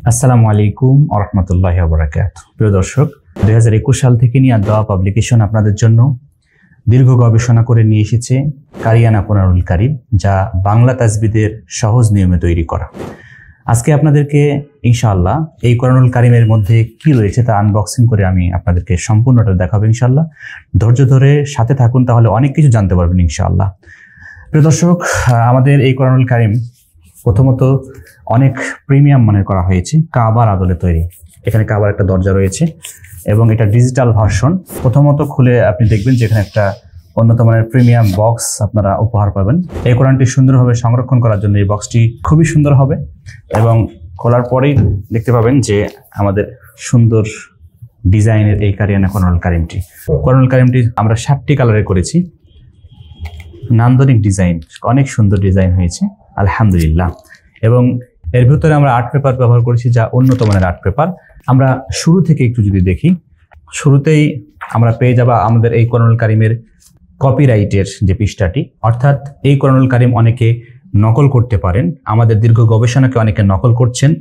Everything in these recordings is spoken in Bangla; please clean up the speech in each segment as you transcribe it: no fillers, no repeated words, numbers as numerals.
আসসালামু আলাইকুম ওয়া রাহমাতুল্লাহি ওয়া বারাকাতুহু। প্রিয় দর্শক, 2021 সাল থেকে নিয়ে দোয়া পাবলিকেশন আপনাদের জন্য দীর্ঘ গবেষণা করে নিয়ে এসেছে কারিয়ানা কোরআনুল কারীম, যা বাংলা তাজবিদের সহজ নিয়মে তৈরি করা। আজকে আপনাদেরকে ইনশাআল্লাহ এই কোরআনুল কারীমের মধ্যে কি রয়েছে তা আনবক্সিং করে আমি আপনাদেরকে সম্পূর্ণটা দেখাবো ইনশাআল্লাহ। ধৈর্য ধরে সাথে থাকুন, তাহলে অনেক কিছু জানতে পারবেন ইনশাআল্লাহ। প্রিয় দর্শক, আমাদের এই কোরআনুল কারীম প্রথমত অনেক প্রিমিয়াম মানের করা হয়েছে, কাবার আদলে তৈরি। এখানে কাবার একটা দরজা রয়েছে এবং এটা ডিজিটাল ভার্সন। প্রথমত খুলে আপনি দেখবেন যে এখানে একটা উন্নত মানের প্রিমিয়াম বক্স আপনারা উপহার পাবেন। এই কোরআনটি সুন্দরভাবে সংরক্ষণ করার জন্য এই বক্সটি খুবই সুন্দর হবে এবং খোলার পরেই দেখতে পাবেন যে আমাদের সুন্দর ডিজাইনের এই কারিয়ানা কোরআনুল কারীমটি আমরা 7টি কালারে করেছি। নান্দনিক ডিজাইন, অনেক সুন্দর ডিজাইন হয়েছে আলহামদুলিল্লাহ। এবং এর ভিতরে আমরা আর্ট পেপার ব্যবহার করেছি, যা উন্নত মানের আর্ট পেপার। আমরা শুরু থেকে একটু যদি দেখি, শুরুতেই আমরা পেয়ে যাবা আমাদের এই কোরআনুল কারীমের কপিরাইটের যে পৃষ্ঠাটি, অর্থাৎ এই কোরআনুল কারীম অনেকে নকল করতে পারেন। আমাদের দীর্ঘ গবেষণাকে অনেকে নকল করছেন,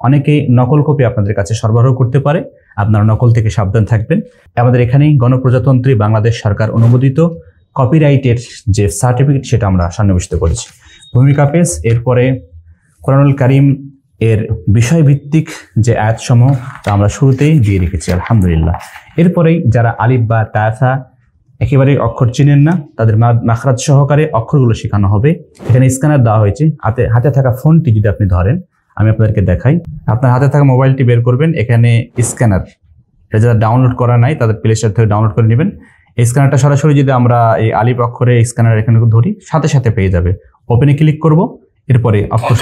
অনেকেই নকল কপি আপনাদের কাছে সরবরাহ করতে পারে। আপনারা নকল থেকে সাবধান থাকবেন। আমাদের এখানেই গণপ্রজাতন্ত্রী বাংলাদেশ সরকার অনুমোদিত কপিরাইটের যে সার্টিফিকেট, সেটা আমরা সন্নিবেশিত করেছি। ভূমিকা পেজ, এরপরে কোরআনুল কারীম এর বিষয়ভিত্তিক যে আয়াতসমূহ তা আমরা শুরুতেই দিয়ে রেখেছি আলহামদুলিল্লাহ। এরপরেই যারা আলিফ বা তাসা একেবারে অক্ষর চিনেন না, তাদের মাখরাজ সহকারে অক্ষরগুলো শেখানো হবে। এখানে স্ক্যানার দেওয়া হয়েছে। হাতে থাকা ফোনটি যদি আপনি ধরেন, আমি আপনাদেরকে দেখাই। আপনার হাতে থাকা মোবাইলটি বের করবেন, এখানে স্ক্যানার, এটা যারা ডাউনলোড করা নাই তাদের প্লে স্টোর থেকে ডাউনলোড করে নেবেন। এই স্ক্যানারটা সরাসরি যদি আমরা এই আলিফ অক্ষরে স্ক্যানার এখানে ধরি, সাথে সাথে পেয়ে যাবে। ওপেনে ক্লিক করব, এরপরে অক্ষর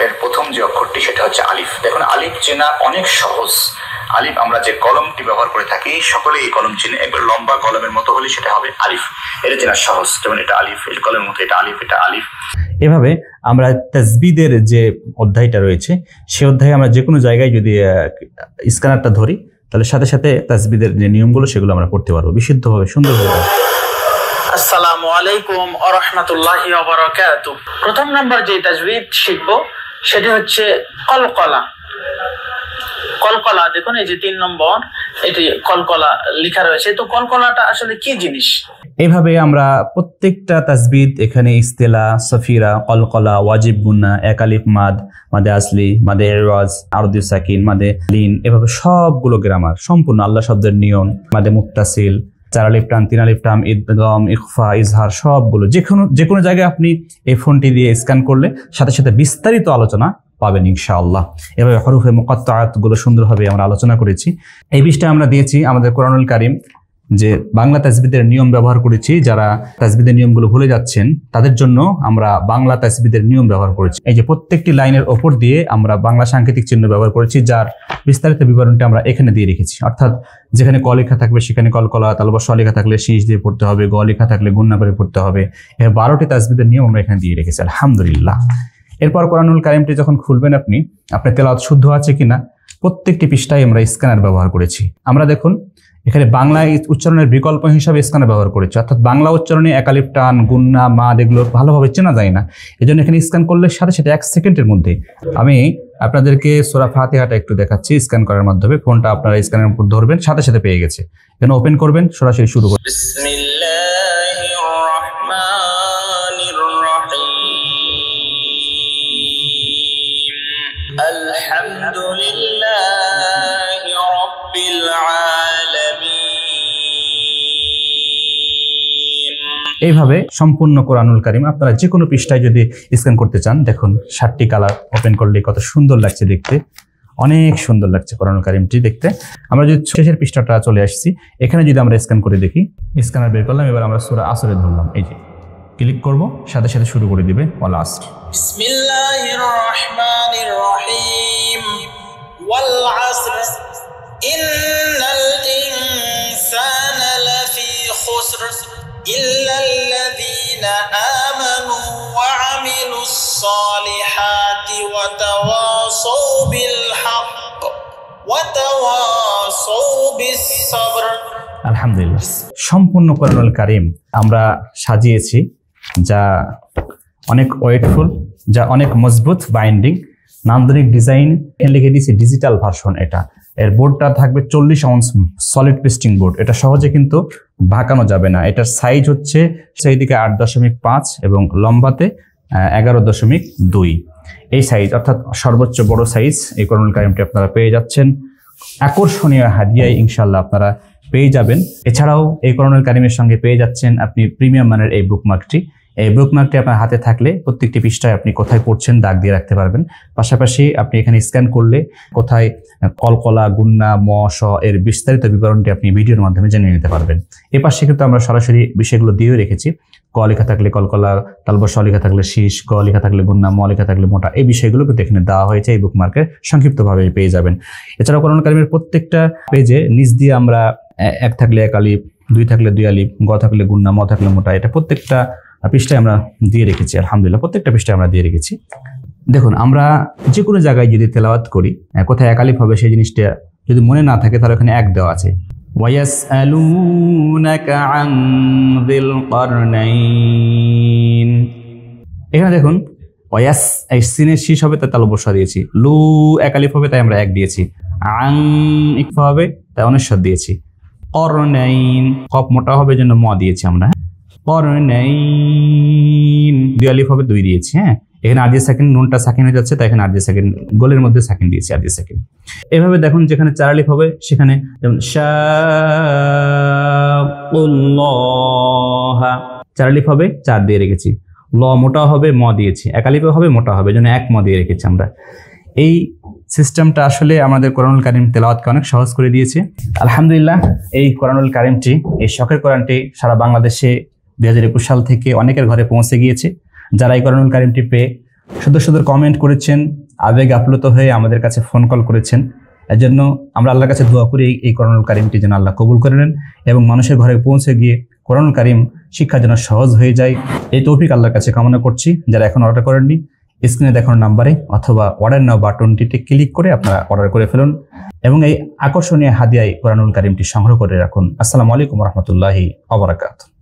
এর প্রথম যে অক্ষরটি সেটা হচ্ছে আলিফ। দেখুন, আলিফ চেনা অনেক সহজ। আলিফ আমরা যে কলমটি ব্যবহার করে থাকি, সকলে এই কলম চিনে। একবার লম্বা কলমের মতো হলে সেটা হবে আলিফ। এটা চেনা সহজ, যেমন এটা আলিফ, এই কলমের মতো এটা আলিফ, এটা আলিফ। এভাবে আমরা তাজবিদের যে অধ্যায়টা রয়েছে, সে অধ্যায়ে আমরা যে কোনো জায়গায় যদি স্ক্যানারটা ধরি, তাহলে সাথে সাথে তাজবিদের যে নিয়মগুলো সেগুলো আমরা পড়তে পারবো বিশুদ্ধভাবে, সুন্দরভাবে। আসসালামু আলাইকুম ওয়া রাহমাতুল্লাহি ওয়া বারাকাতুহু। প্রথম নাম্বার যে তাজবিদ শিখবো সেটা হচ্ছে কলকলা। কলকলা, দেখুন এই যে 3 নম্বর, এটি কলকলা লেখা রয়েছে। তো কলকলাটা আসলে কি জিনিস? এইভাবে আমরা প্রত্যেকটা তাজবিদ, এখানে ইস্তেলা, সফিরা, কলকলা, ওয়াজিব গুন্না, এক আলিফ মাদ, মাদে আসলি, মাদে এরওয়াজ, আরদি সাকিন, মাদে লিন, এভাবে সবগুলো গ্রামার সম্পূর্ণ আল্লাহ শব্দের নিয়ম, মাদে মুত্তাসিল, 4 আলিফ টান, 3 আলিফ টান, ইদগাম, ইখফা, ইজহার, সবগুলো যে কোনো জায়গায় আপনি এই ফোনটি দিয়ে স্ক্যান করলে সাথে সাথে বিস্তারিত আলোচনা পাবেন ইনশাআল্লাহ। এভাবে হরফে মুকাত্তাআত গুলো সুন্দরভাবে আমরা আলোচনা করেছি। এই বিষয়টা আমরা দিয়েছি আমাদের কোরআনুল কারীম যে বাংলা তাজবিদের নিয়ম ব্যবহার করেছি। যারা তাজবিদের নিয়মগুলো ভুলে যাচ্ছেন তাদের জন্য আমরা বাংলা তাজবিদের নিয়ম ব্যবহার করেছি। এই যে প্রত্যেকটি লাইনের ওপর দিয়ে আমরা বাংলা সাংকেতিক চিহ্ন ব্যবহার করেছি, যার বিস্তারিত বিবরণটি আমরা এখানে দিয়ে রেখেছি। অর্থাৎ যেখানে ক লেখা থাকবে সেখানে কলকলা, তালবা শ লেখা থাকলে শীষ দিয়ে পড়তে হবে, গ লেখা থাকলে গুন্না করে পড়তে হবে। 12টি তাজবিদের নিয়ম আমরা এখানে দিয়ে রেখেছি আলহামদুলিল্লাহ। এরপর কোরআনুল কারীমটি যখন খুলবেন, আপনার তেলাওয়াত শুদ্ধ আছে কিনা প্রত্যেকটি পৃষ্ঠায় আমরা স্ক্যানার ব্যবহার করেছি। আমরা দেখুন এখানে বাংলা উচ্চারণের বিকল্প হিসাবে স্ক্যানার ব্যবহার করেছি। অর্থাৎ বাংলা উচ্চারণে এক আলিফ টান, গুন্না, মাদ এগুলো ভালোভাবে চেনা যায় না, এজন্য এখানে স্ক্যান করলে সাথে সাথে 1 সেকেন্ডের মধ্যে। আমি আপনাদেরকে সূরা ফাতিহাটা একটু দেখাচ্ছি স্ক্যান করার মাধ্যমে। ফোনটা আপনারা স্ক্যানের উপর ধরবেন, সাথে সাথে পেয়ে গেছে। এখানে ওপেন করবেন, সরাসরি শুরু করবেন। এইভাবে সম্পূর্ণ কোরআনুল কারীম আপনারা যে কোনো পৃষ্ঠায় যদি স্ক্যান করতে চান, দেখুন 7টি কালার ওপেন করলে কত সুন্দর লাগছে দেখতে, অনেক সুন্দর লাগছে কোরআনুল কারীমটি দেখতে। আমরা যদি শেষের পৃষ্ঠাটা চলে আসছি, এখানে যদি আমরা স্ক্যান করে দেখি, স্ক্যানার বের করলাম, এবার আমরা সূরা আসরে ধরলাম, এই যে ক্লিক করব, সাথে সাথে শুরু করে দিবে ওয়াল আসর। বিসমিল্লাহির রহমানির রহিম, ওয়াল আসর, ইন্নাল ইনসানা লাফি খুসর إلا الذين آمنوا وعملوا الصالحات وتواصوا بالحق وتواصوا بالصبر। আলহামদুলিল্লাহ, সম্পূর্ণ কোরআনুল কারীম আমরা সাজিয়েছি, যা অনেক ওয়েটফুল, যা অনেক মজবুত বাইন্ডিং, নান্দনিক ডিজাইন, লিখে দিয়েছি ডিজিটাল ভার্সন। এটা এর বোর্ডটা থাকবে 40 আউন্স সলিড পেস্টিং বোর্ড। এটা সহজে কিন্তু ভাঁকানো যাবে না। এটার সাইজ হচ্ছে সেই দিকে 8.5 এবং লম্বাতে 11.2 এই সাইজ, অর্থাৎ সর্বোচ্চ বড় সাইজ এই কোরআনুল কারীমটি আপনারা পেয়ে যাচ্ছেন। আকর্ষণীয় হাদিয়ায় ইনশাআল্লাহ আপনারা পেয়ে যাবেন। এছাড়াও এই কোরআনুল কারীমের সঙ্গে পেয়ে যাচ্ছেন আপনি প্রিমিয়াম মানের এই বুকমার্কটি। এই বুকমার্কটি আপনার হাতে থাকলে প্রত্যেকটি পৃষ্ঠায় আপনি কোথায় পড়ছেন দাগ দিয়ে রাখতে পারবেন। পাশাপাশি আপনি এখানে স্ক্যান করলে কোথায় কলকলা, গুন্না, ম, শ এর বিস্তারিত বিবরণটি আপনি ভিডিওর মাধ্যমে জেনে নিতে পারবেন। এ পাশে কিন্তু আমরা সরাসরি বিষয়গুলো দিয়েও রেখেছি। ক লেখা থাকলে কলকলা, তালবস লেখা থাকলে শীষ, গ লেখা থাকলে গুন্না, ম লেখা থাকলে মোটা, এই বিষয়গুলো কিন্তু এখানে দেওয়া হয়েছে এই বুকমার্কে, সংক্ষিপ্তভাবে পেয়ে যাবেন। এছাড়াও কোরআনুল কারীমের প্রত্যেকটা পেজে নিচ দিয়ে আমরা 1 থাকলে 1 আলিফ, 2 থাকলে 2 আলিফ, গ থাকলে গুন্না, ম থাকলে মোটা, এটা প্রত্যেকটা পৃষ্ঠায় আমরা দিয়ে রেখেছি। আলহামদুলিল্লাহ প্রত্যেকটা পৃষ্ঠায় আমরা দিয়ে রেখেছি। দেখুন, আমরা যে কোনো জায়গায় যদি তেলাওয়াত করি, কোথায় 1 আলিফ হবে সেই জিনিসটা যদি মনে না থাকে তাহলে এখানে 1 দেওয়া আছে। ওয়ায়াসআলুনাকা আন যিল কারনাইন, এখানে দেখুন ওয়াস এই সিনের শীষ হবে তাই তালু বসা দিয়েছি। লু 1 আলিফ হবে তাই আমরা 1 দিয়েছি। আন ইকফা হবে তাই অনস্বর দিয়েছি। করনাইন কফ মোটা হবে জন্য ম দিয়েছি আমরা। করনাইন 2 আলিফ হবে 2 দিয়েছি। হ্যাঁ, এখানে আরজি সাকিন, নুনটা সাকিন হয়ে যাচ্ছে তাই এখানে আরজি সাকিন, গোলের মধ্যে সাকিন দিয়েছি, আরজি সাকিন। এভাবে দেখুন যেখানে 4 আলিফ হবে সেখানে যেমন শাআল্লাহ 4 আলিফ হবে 4 দিয়ে রেখেছি। ল মোটা হবে ম দিয়েছি। 1 আলিফে হবে মোটা হবে জন্য 1 ম দিয়ে রেখেছি আমরা। এই সিস্টেমটা আসলে আমাদের কোরআনুল কারীম তেলাওয়াতকে অনেক সহজ করে দিয়েছে। আলহামদুলিল্লাহ এই কোরআনুল কারীমটি, এই শখের কোরআনটি সারা বাংলাদেশে 2021 সাল থেকে অনেকের ঘরে পৌঁছে গিয়েছে। যারা এই কোরআনুল কারীমটি পেয়ে সুন্দর সুন্দর কমেন্ট করেছেন, আবেগ আপ্লুত হয়ে আমাদের কাছে ফোন কল করেছেন, এর জন্য আমরা আল্লাহর কাছে দোয়া করি এই কোরআনুল কারীমটি যেন আল্লাহ কবুল করে নেন এবং মানুষের ঘরে পৌঁছে গিয়ে কোরআনুল কারীম শিক্ষা যেন সহজ হয়ে যায়, এই তৌফিক আল্লাহর কাছে কামনা করছি। যারা এখন অর্ডার করেননি, স্ক্রিনে দেখানো নাম্বারে অথবা অর্ডার নাও বাটনটিতে ক্লিক করে আপনারা অর্ডার করে ফেলুন এবং এই আকর্ষণীয় হাদিয়ায় কোরআনুল কারীমটি সংগ্রহ করে রাখুন। আসসালামু আলাইকুম ওয়া রাহমাতুল্লাহি ওয়া বারাকাতুহু।